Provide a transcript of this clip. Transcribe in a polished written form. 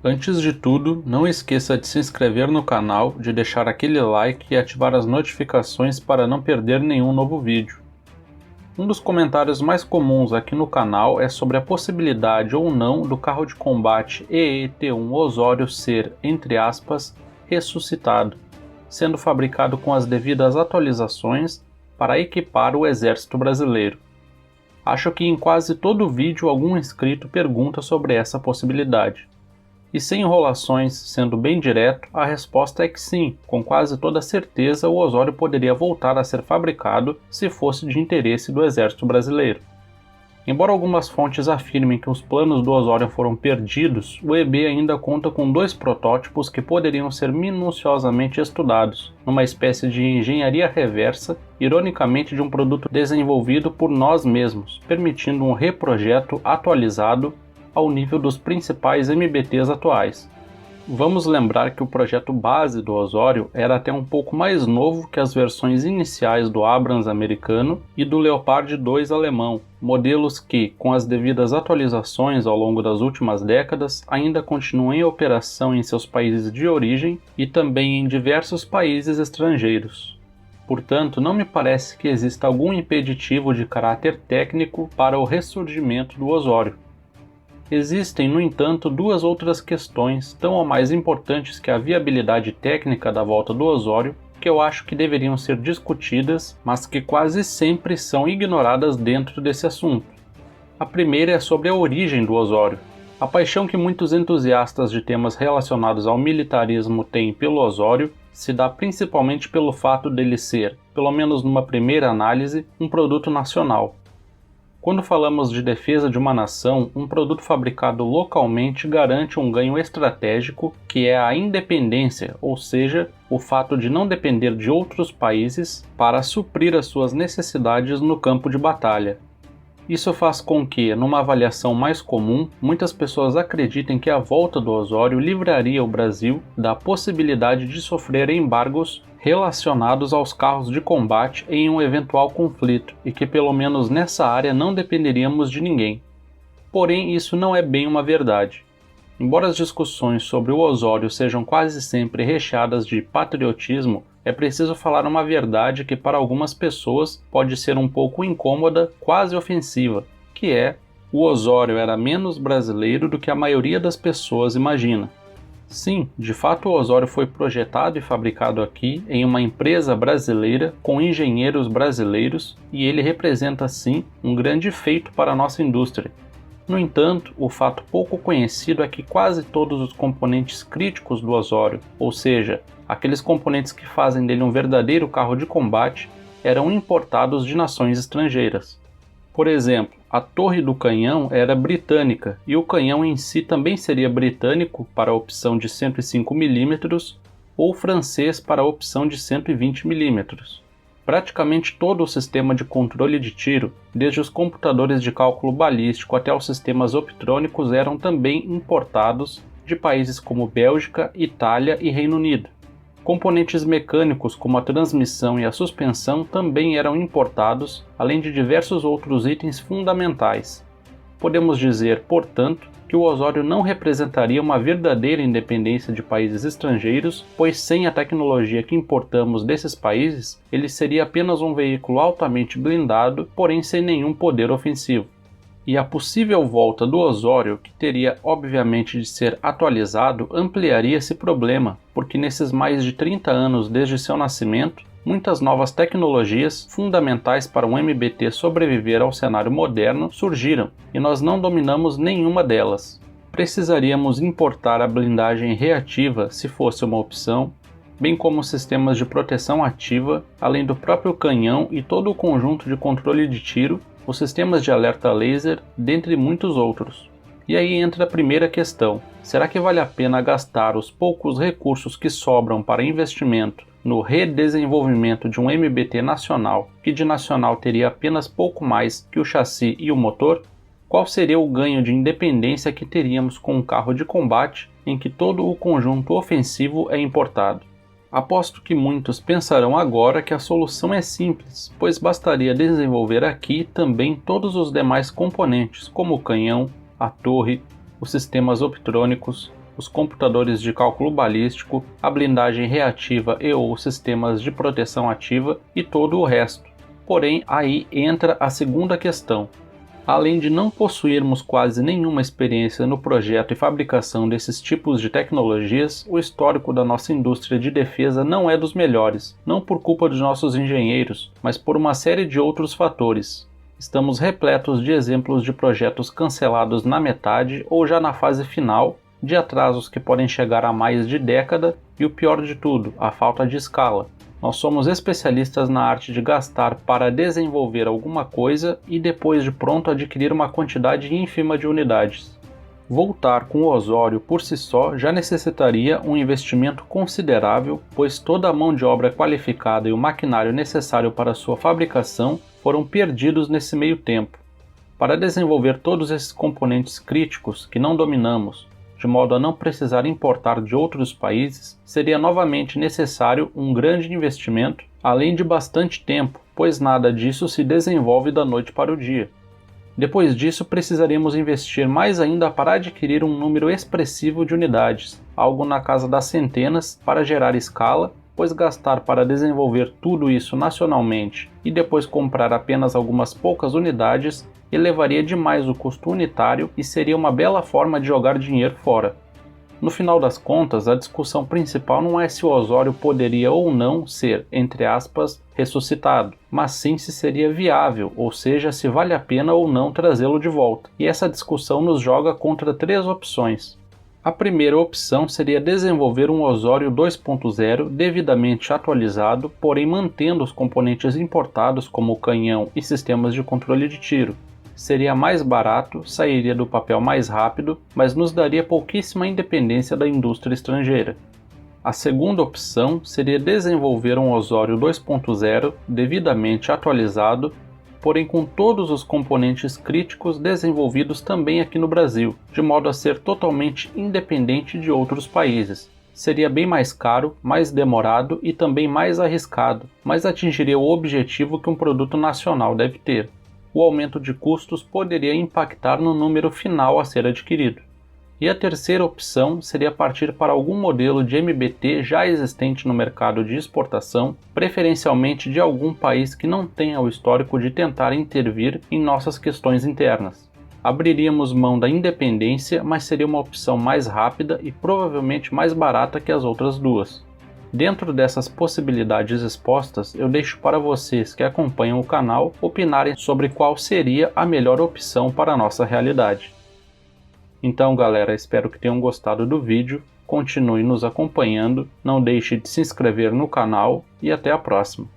Antes de tudo, não esqueça de se inscrever no canal, de deixar aquele like e ativar as notificações para não perder nenhum novo vídeo. Um dos comentários mais comuns aqui no canal é sobre a possibilidade ou não do carro de combate EET-1 Osório ser, entre aspas, ressuscitado, sendo fabricado com as devidas atualizações para equipar o Exército Brasileiro. Acho que em quase todo vídeo algum inscrito pergunta sobre essa possibilidade. E sem enrolações, sendo bem direto, a resposta é que sim, com quase toda certeza o Osório poderia voltar a ser fabricado se fosse de interesse do Exército Brasileiro. Embora algumas fontes afirmem que os planos do Osório foram perdidos, o EB ainda conta com 2 protótipos que poderiam ser minuciosamente estudados, numa espécie de engenharia reversa, ironicamente de um produto desenvolvido por nós mesmos, permitindo um reprojeto atualizado ao nível dos principais MBTs atuais. Vamos lembrar que o projeto base do Osório era até um pouco mais novo que as versões iniciais do Abrams americano e do Leopard 2 alemão, modelos que, com as devidas atualizações ao longo das últimas décadas, ainda continuam em operação em seus países de origem e também em diversos países estrangeiros. Portanto, não me parece que exista algum impeditivo de caráter técnico para o ressurgimento do Osório. Existem, no entanto, 2 outras questões, tão ou mais importantes que a viabilidade técnica da volta do Osório, que eu acho que deveriam ser discutidas, mas que quase sempre são ignoradas dentro desse assunto. A primeira é sobre a origem do Osório. A paixão que muitos entusiastas de temas relacionados ao militarismo têm pelo Osório se dá principalmente pelo fato dele ser, pelo menos numa primeira análise, um produto nacional. Quando falamos de defesa de uma nação, um produto fabricado localmente garante um ganho estratégico, que é a independência, ou seja, o fato de não depender de outros países para suprir as suas necessidades no campo de batalha. Isso faz com que, numa avaliação mais comum, muitas pessoas acreditem que a volta do Osório livraria o Brasil da possibilidade de sofrer embargos relacionados aos carros de combate em um eventual conflito e que pelo menos nessa área não dependeríamos de ninguém. Porém, isso não é bem uma verdade. Embora as discussões sobre o Osório sejam quase sempre recheadas de patriotismo, é preciso falar uma verdade que para algumas pessoas pode ser um pouco incômoda, quase ofensiva, que é: o Osório era menos brasileiro do que a maioria das pessoas imagina. Sim, de fato o Osório foi projetado e fabricado aqui em uma empresa brasileira com engenheiros brasileiros e ele representa sim um grande feito para a nossa indústria. No entanto, o fato pouco conhecido é que quase todos os componentes críticos do Osório, ou seja, aqueles componentes que fazem dele um verdadeiro carro de combate, eram importados de nações estrangeiras. Por exemplo, a torre do canhão era britânica e o canhão em si também seria britânico para a opção de 105 mm ou francês para a opção de 120 mm. Praticamente todo o sistema de controle de tiro, desde os computadores de cálculo balístico até os sistemas optrônicos, eram também importados de países como Bélgica, Itália e Reino Unido. Componentes mecânicos como a transmissão e a suspensão também eram importados, além de diversos outros itens fundamentais. Podemos dizer, portanto, que o Osório não representaria uma verdadeira independência de países estrangeiros, pois sem a tecnologia que importamos desses países, ele seria apenas um veículo altamente blindado, porém sem nenhum poder ofensivo. E a possível volta do Osório, que teria obviamente de ser atualizado, ampliaria esse problema, porque nesses mais de 30 anos desde seu nascimento, muitas novas tecnologias, fundamentais para um MBT sobreviver ao cenário moderno, surgiram, e nós não dominamos nenhuma delas. Precisaríamos importar a blindagem reativa se fosse uma opção, bem como sistemas de proteção ativa, além do próprio canhão e todo o conjunto de controle de tiro, os sistemas de alerta laser, dentre muitos outros. E aí entra a primeira questão: será que vale a pena gastar os poucos recursos que sobram para investimento no redesenvolvimento de um MBT nacional, que de nacional teria apenas pouco mais que o chassi e o motor? Qual seria o ganho de independência que teríamos com um carro de combate em que todo o conjunto ofensivo é importado? Aposto que muitos pensarão agora que a solução é simples, pois bastaria desenvolver aqui também todos os demais componentes, como o canhão, a torre, os sistemas optrônicos, os computadores de cálculo balístico, a blindagem reativa e ou sistemas de proteção ativa e todo o resto. Porém, aí entra a segunda questão. Além de não possuirmos quase nenhuma experiência no projeto e fabricação desses tipos de tecnologias, o histórico da nossa indústria de defesa não é dos melhores, não por culpa dos nossos engenheiros, mas por uma série de outros fatores. Estamos repletos de exemplos de projetos cancelados na metade ou já na fase final, de atrasos que podem chegar a mais de década e o pior de tudo, a falta de escala. Nós somos especialistas na arte de gastar para desenvolver alguma coisa e depois de pronto adquirir uma quantidade ínfima de unidades. Voltar com o Osório por si só já necessitaria um investimento considerável, pois toda a mão de obra qualificada e o maquinário necessário para sua fabricação foram perdidos nesse meio tempo. Para desenvolver todos esses componentes críticos que não dominamos, de modo a não precisar importar de outros países, seria novamente necessário um grande investimento, além de bastante tempo, pois nada disso se desenvolve da noite para o dia. Depois disso, precisaríamos investir mais ainda para adquirir um número expressivo de unidades, algo na casa das centenas, para gerar escala, pois gastar para desenvolver tudo isso nacionalmente e depois comprar apenas algumas poucas unidades elevaria demais o custo unitário e seria uma bela forma de jogar dinheiro fora. No final das contas, a discussão principal não é se o Osório poderia ou não ser, entre aspas, ressuscitado, mas sim se seria viável, ou seja, se vale a pena ou não trazê-lo de volta. E essa discussão nos joga contra três opções. A primeira opção seria desenvolver um Osório 2.0 devidamente atualizado, porém mantendo os componentes importados como o canhão e sistemas de controle de tiro. Seria mais barato, sairia do papel mais rápido, mas nos daria pouquíssima independência da indústria estrangeira. A segunda opção seria desenvolver um Osório 2.0 devidamente atualizado, porém com todos os componentes críticos desenvolvidos também aqui no Brasil, de modo a ser totalmente independente de outros países. Seria bem mais caro, mais demorado e também mais arriscado, mas atingiria o objetivo que um produto nacional deve ter. O aumento de custos poderia impactar no número final a ser adquirido. E a terceira opção seria partir para algum modelo de MBT já existente no mercado de exportação, preferencialmente de algum país que não tenha o histórico de tentar intervir em nossas questões internas. Abriríamos mão da independência, mas seria uma opção mais rápida e provavelmente mais barata que as outras duas. Dentro dessas possibilidades expostas, eu deixo para vocês que acompanham o canal opinarem sobre qual seria a melhor opção para a nossa realidade. Então galera, espero que tenham gostado do vídeo, continue nos acompanhando, não deixe de se inscrever no canal e até a próxima.